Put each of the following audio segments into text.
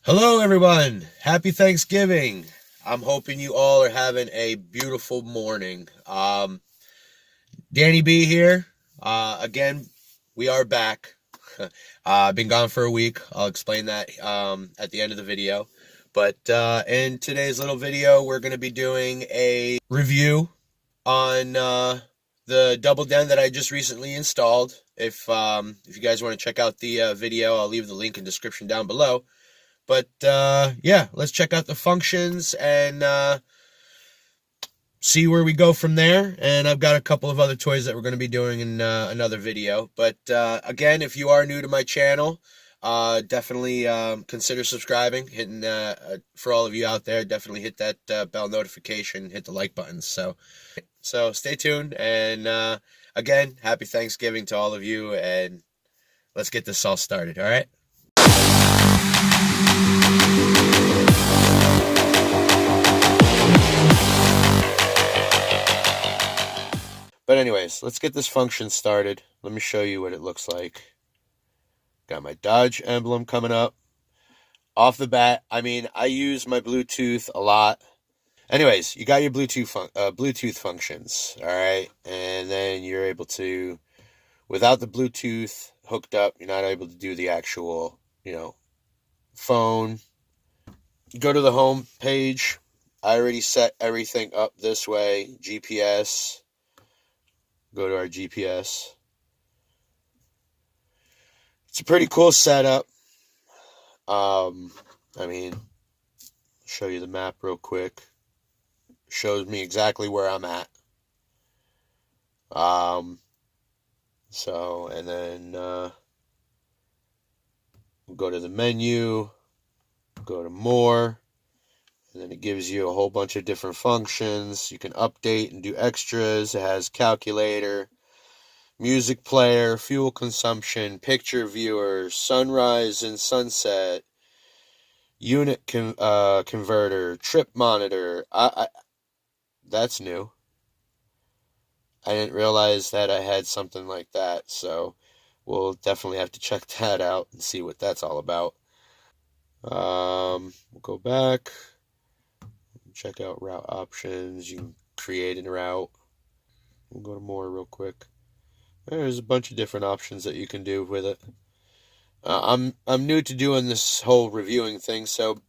Hello, everyone. Happy Thanksgiving. I'm hoping you all are having a beautiful morning. Danny B here. Again, we are back. I've been gone for a week. I'll explain that at the end of the video. But in today's little video, we're going to be doing a review on the double den that I just recently installed. If you guys want to check out the video, I'll leave the link in the description down below. But yeah, let's check out the functions and see where we go from there. And I've got a couple of other toys that we're going to be doing in another video. But again, if you are new to my channel, definitely consider subscribing. Hitting for all of you out there, definitely hit that bell notification, hit the like button. So stay tuned. And again, happy Thanksgiving to all of you. And let's get this all started. All right. But anyways, let's get this function started. Let me show you what it looks like. Got my Dodge emblem coming up. Off the bat, I mean, I use my Bluetooth a lot. Anyways, you got your Bluetooth functions, all right? And then you're able to, without the Bluetooth hooked up, you're not able to do the actual, phone. Go to the home page. I already set everything up this way. GPS. Go to our GPS. It's a pretty cool setup. I mean, show you the map real quick. Shows me exactly where I'm at. And then go to the menu, go to more, and then it gives you a whole bunch of different functions. You can update and do extras. It has calculator, music player, fuel consumption, picture viewer, sunrise and sunset, unit converter, trip monitor. That's new. I didn't realize that I had something like that, so we'll definitely have to check that out and see what that's all about. We'll go back. Check out route options. You can create a route. We'll go to more real quick. There's a bunch of different options that you can do with it. I'm new to doing this whole reviewing thing, so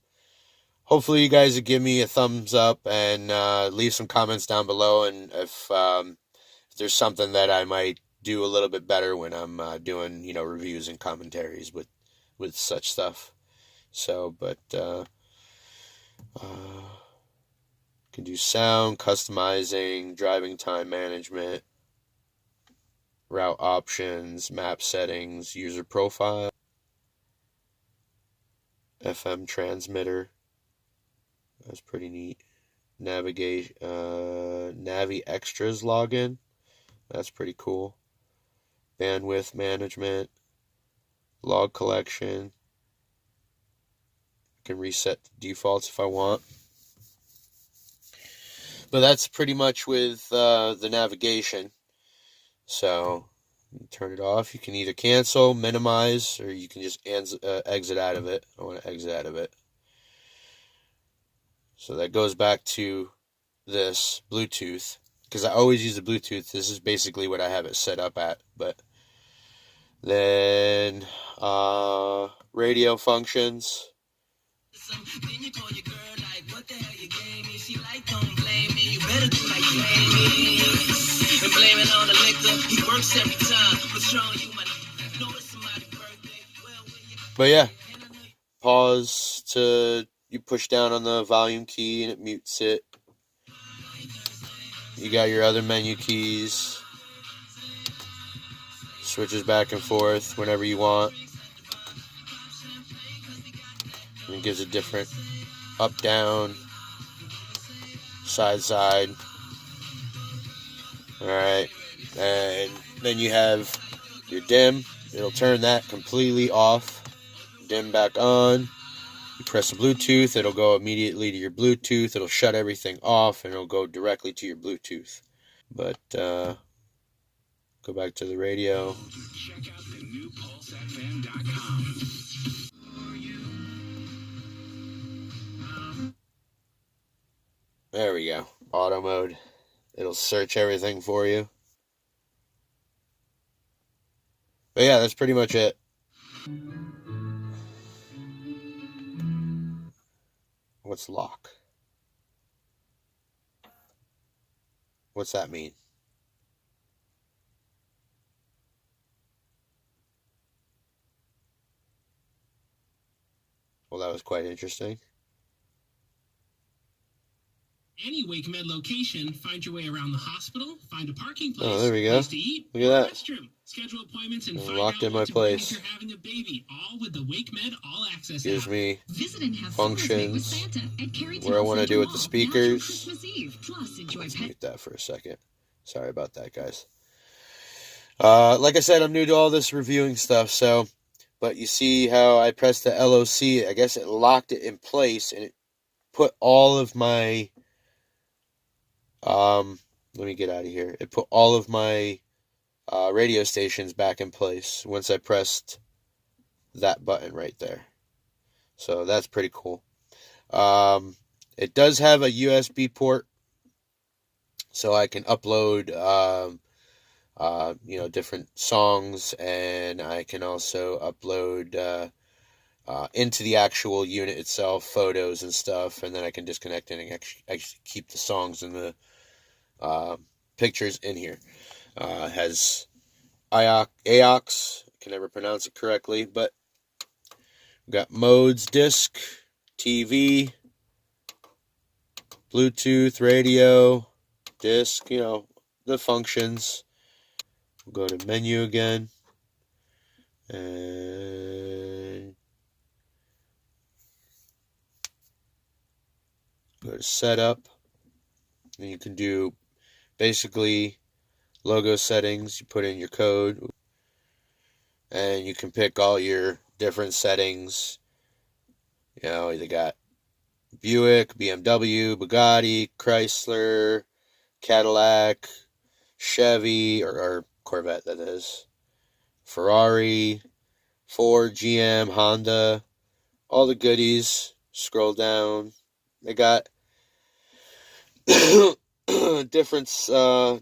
hopefully you guys will give me a thumbs up and leave some comments down below. And if there's something that I might do a little bit better when I'm doing reviews and commentaries with such stuff. So, but can do sound, customizing, driving time management, route options, map settings, user profile, FM transmitter. That's pretty neat. Navigation, Navi extras login. That's pretty cool. Bandwidth management, log collection. I can reset the defaults if I want. But that's pretty much with the navigation. So turn it off. You can either cancel, minimize, or you can just exit out of it. I want to exit out of it. So that goes back to this Bluetooth, because I always use the Bluetooth. This is basically what I have it set up at. But then radio functions. But yeah, pause to, you push down on the volume key and it mutes it. You got your other menu keys. Switches back and forth whenever you want. And it gives a different up, down, side, side. Alright. And then you have your dim. It'll turn that completely off. Dim back on. You press the Bluetooth, it'll go immediately to your Bluetooth. It'll shut everything off and it'll go directly to your Bluetooth. But go back to the radio. There we go. Auto mode. It'll search everything for you. But yeah, that's pretty much it. What's lock? What's that mean? Well, that was quite interesting. Any Wake Med location, find your way around the hospital, find a parking place, oh, there we go. place to eat, look at that. Restroom. Schedule appointments and I'm find out what to bring if place. you're having a baby, all with the Wake Med All Access Gives app. me Visit and have functions where I want to do with the speakers. Plus, enjoy Let's mute that for a second. Sorry about that, guys. Like I said, I'm new to all this reviewing stuff, so, but you see how I pressed the LOC, I guess it locked it in place, and it put all of my, let me get out of here. It put all of my radio stations back in place once I pressed that button right there. So that's pretty cool. It does have a USB port, so I can upload, different songs, and I can also upload into the actual unit itself photos and stuff, and then I can disconnect it and actually keep the songs and the pictures in here. Has AOX, I can never pronounce it correctly, but we've got modes, disc, TV, Bluetooth, radio, disc, the functions. We'll go to menu again, and go to setup, and you can do basically logo settings. You put in your code, and you can pick all your different settings. You got Buick, BMW, Bugatti, Chrysler, Cadillac, Chevy, or Corvette, that is, Ferrari, Ford, GM, Honda, all the goodies. Scroll down. They got different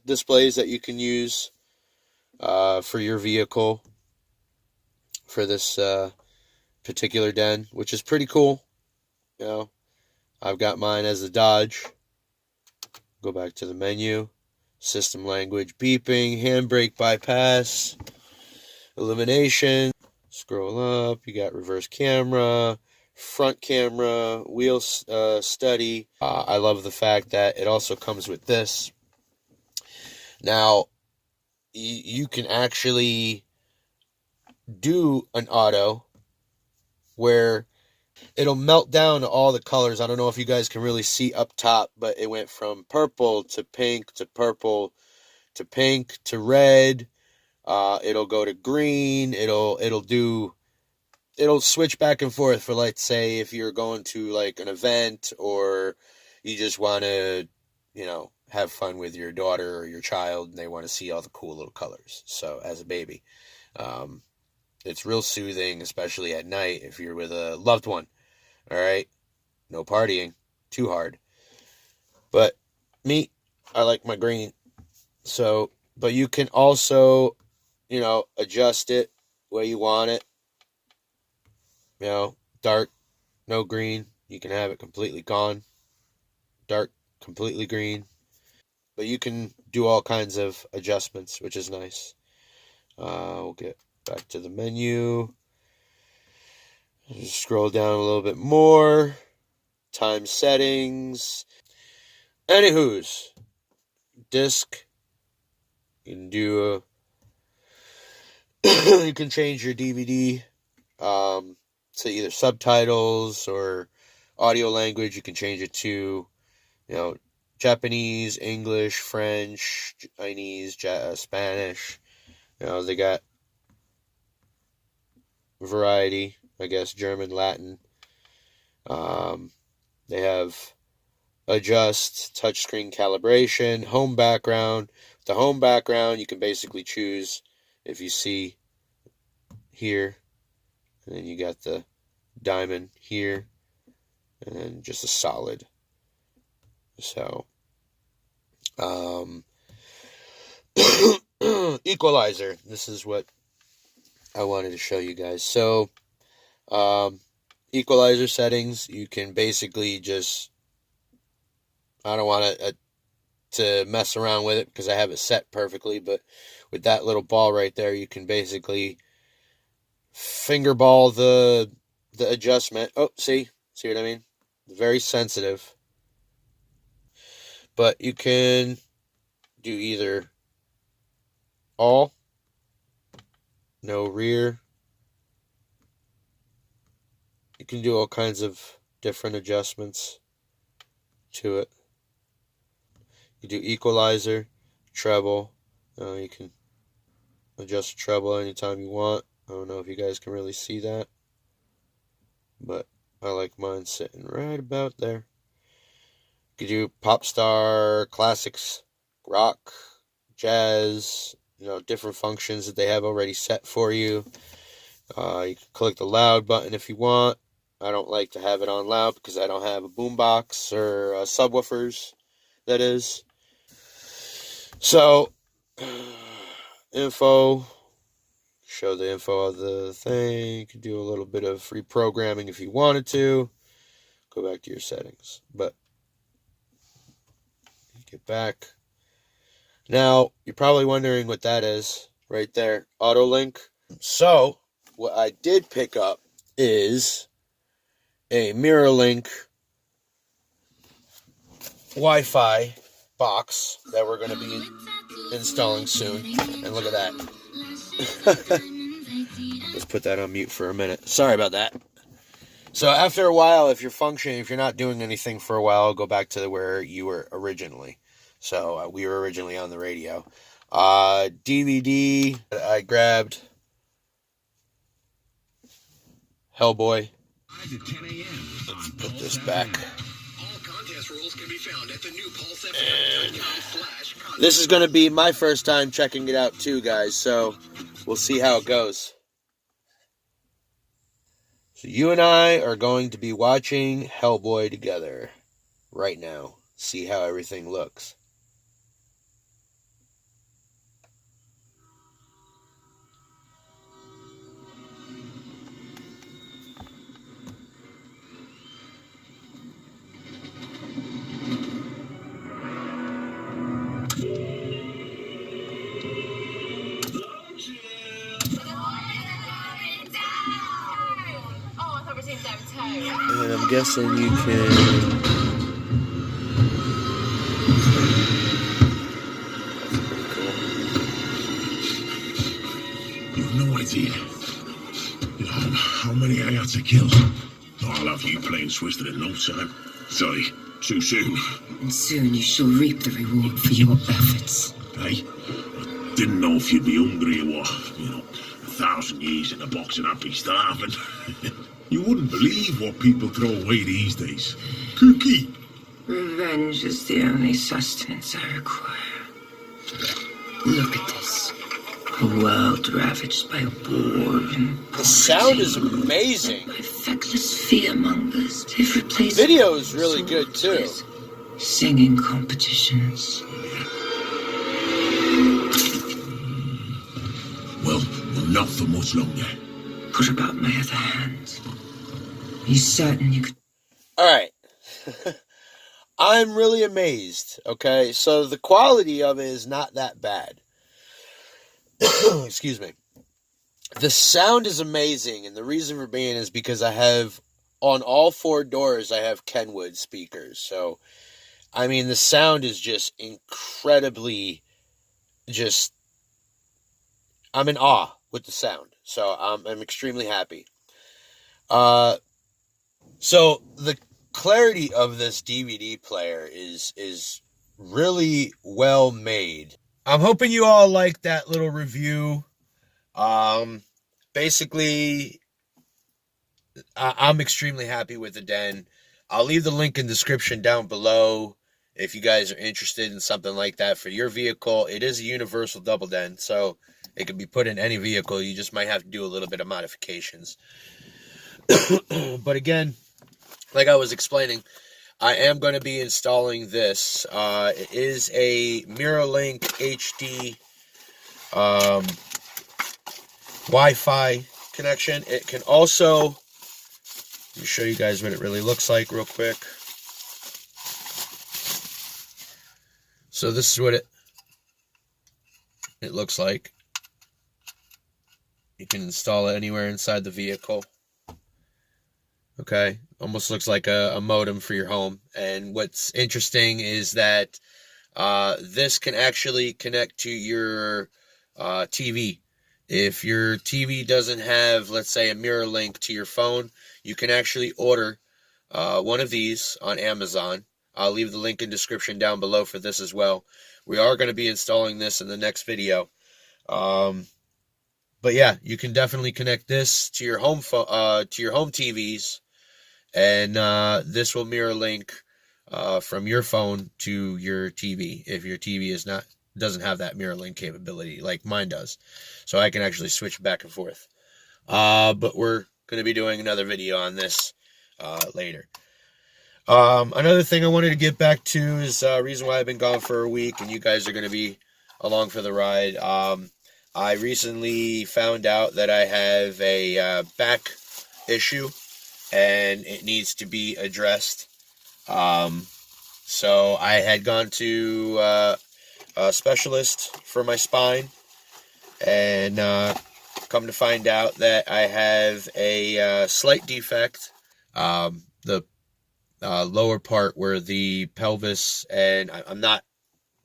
displays that you can use for your vehicle for this particular den, which is pretty cool. I've got mine as a Dodge. Go back to the menu. System language, beeping, handbrake bypass, illumination. Scroll up. You got reverse camera, front camera, wheel study. I love the fact that it also comes with this. Now, you can actually do an auto where it'll melt down to all the colors. I don't know if you guys can really see up top, but it went from purple to pink to purple to pink to red. It'll go to green. It'll switch back and forth for, like, say, if you're going to like an event or you just want to, have fun with your daughter or your child and they want to see all the cool little colors. So as a baby, it's real soothing, especially at night if you're with a loved one. All right. No partying too hard. But me, I like my green. So, but you can also, adjust it where you want it. Dark, no green. You can have it completely gone. Dark, completely green. But you can do all kinds of adjustments, which is nice. We'll get back to the menu. Just scroll down a little bit more. Time settings. Anywho's, disc. You can do you can change your DVD to either subtitles or audio language. You can change it to, Japanese, English, French, Chinese, Spanish. They got variety, I guess, German, Latin. They have adjust, touchscreen calibration, home background. The home background, you can basically choose, if you see here, and then you got the diamond here, and then just a solid So, equalizer. This is what I wanted to show you guys. So, equalizer settings, you can basically just, I don't want to mess around with it because I have it set perfectly, but with that little ball right there, you can basically fingerball the adjustment. Oh, see what I mean? Very sensitive. But you can do either all, no rear. You can do all kinds of different adjustments to it. You do equalizer, treble. You can adjust treble anytime you want. I don't know if you guys can really see that, but I like mine sitting right about there. You can do pop star, classics, rock, jazz, different functions that they have already set for you. You can click the loud button if you want. I don't like to have it on loud because I don't have a boombox or subwoofers, that is. So, info, show the info of the thing. You can do a little bit of reprogramming if you wanted to. Go back to your settings. But, get back. Now, you're probably wondering what that is right there. Auto link. So, what I did pick up is a MirrorLink Wi-Fi box that we're going to be installing soon. And look at that. Let's put that on mute for a minute. Sorry about that. So after a while, if you're not doing anything for a while, go back to where you were originally. So we were originally on the radio. DVD, I grabbed Hellboy. Let's put this back. This is going to be my first time checking it out too, guys, so we'll see how it goes. So you and I are going to be watching Hellboy together right now. See how everything looks. And I'm guessing you can... You've no idea. How many I had to kill. I'll have you playing Twisted in no time. Sorry, too soon. And soon you shall reap the reward for your efforts. Hey, I didn't know if you'd be hungry or what. 1,000 years in a box and I'd be starving. You wouldn't believe what people throw away these days. Cookie. Revenge is the only sustenance I require. Look at this. A world ravaged by war and poverty. The sound is amazing. By feckless fearmongers. They've replaced... Video is really good too. Singing competitions. Well, not for much longer. What about my other hand? Are you certain you could... Alright. I'm really amazed, okay? So the quality of it is not that bad. Excuse me. The sound is amazing, and the reason for being is because I have, on all 4 doors, I have Kenwood speakers. So, I mean, the sound is just incredibly, I'm in awe with the sound. So, I'm extremely happy. So, the clarity of this DVD player is really well made. I'm hoping you all liked that little review. Basically, I'm extremely happy with the Den. I'll leave the link in the description down below if you guys are interested in something like that for your vehicle. It is a universal double den, so it can be put in any vehicle. You just might have to do a little bit of modifications. But again, like I was explaining, I am going to be installing this. It is a MirrorLink HD Wi-Fi connection. It can also, let me show you guys what it really looks like real quick. So this is what it looks like. You can install it anywhere inside the vehicle. Okay, almost looks like a modem for your home. And what's interesting is that this can actually connect to your TV. If your TV doesn't have, let's say, a mirror link to your phone, you can actually order one of these on Amazon. I'll leave the link in description down below for this as well. We are going to be installing this in the next video. But yeah, you can definitely connect this to your home TVs, and this will mirror link from your phone to your TV if your TV doesn't have that mirror link capability like mine does. So I can actually switch back and forth. But we're going to be doing another video on this later. Another thing I wanted to get back to is reason why I've been gone for a week, and you guys are going to be along for the ride. I recently found out that I have a back issue, and it needs to be addressed. So I had gone to a specialist for my spine, and come to find out that I have a slight defect. The lower part where the pelvis, and I'm not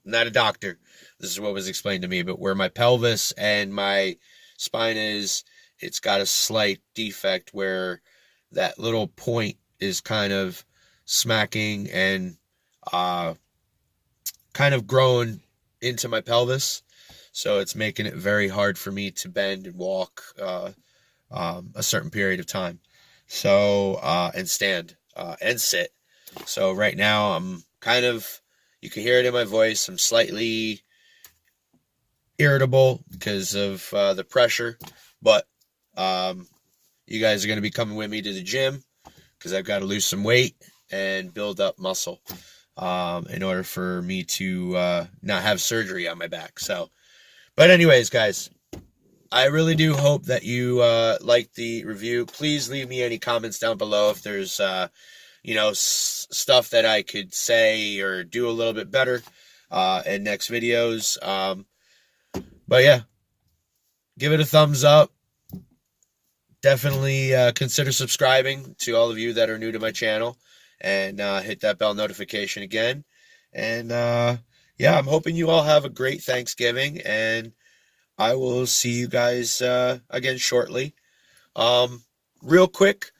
a doctor, this is what was explained to me, but where my pelvis and my spine is, it's got a slight defect where that little point is kind of smacking and kind of growing into my pelvis. So it's making it very hard for me to bend and walk a certain period of time. So, and stand and sit. So right now I'm kind of, you can hear it in my voice, I'm slightly irritable because of the pressure, but you guys are going to be coming with me to the gym because I've got to lose some weight and build up muscle in order for me to not have surgery on my back. So, but anyways, guys, I really do hope that you like the review. Please leave me any comments down below if there's stuff that I could say or do a little bit better in next videos. But yeah, give it a thumbs up. Definitely consider subscribing to all of you that are new to my channel, and hit that bell notification again. And yeah, I'm hoping you all have a great Thanksgiving, and I will see you guys again shortly. Real quick,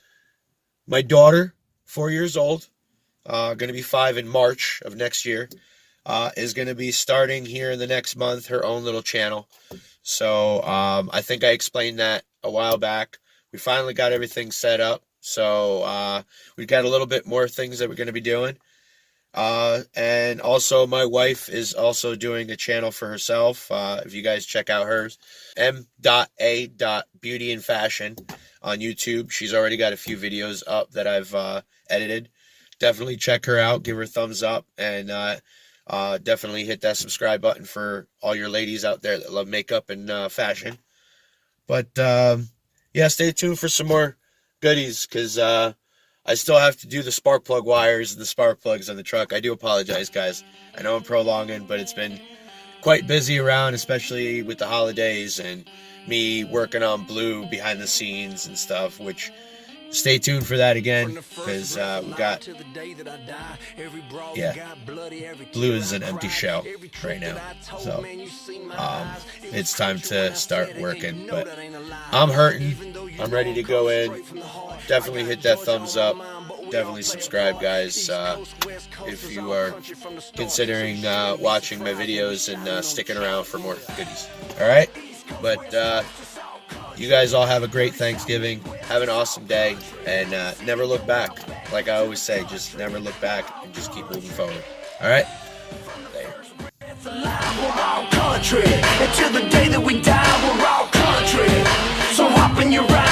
my daughter, 4 years old, going to be 5 in March of next year, is going to be starting here in the next month her own little channel. So I think I explained that a while back. We finally got everything set up. So we've got a little bit more things that we're going to be doing. And also my wife is also doing a channel for herself. If you guys check out hers, m.a.beauty and fashion on YouTube. She's already got a few videos up that I've edited. Definitely check her out. Give her a thumbs up, and definitely hit that subscribe button for all your ladies out there that love makeup and fashion. But yeah, stay tuned for some more goodies, because I still have to do the spark plug wires and the spark plugs on the truck. I do apologize, guys. I know I'm prolonging, but it's been quite busy around, especially with the holidays and me working on Blue behind the scenes and stuff, which stay tuned for that again, because we got, yeah, Blue is an empty shell right now. So it's time to start working, but I'm hurting. I'm ready to go in. Definitely hit that thumbs up. Definitely subscribe, guys, if you are considering watching my videos and sticking around for more goodies. Alright? But you guys all have a great Thanksgiving. Have an awesome day. And never look back. Like I always say, just never look back and just keep moving forward. Alright? It's alive, we're all country. Until the day that we die, we're all country. So hop in your ride.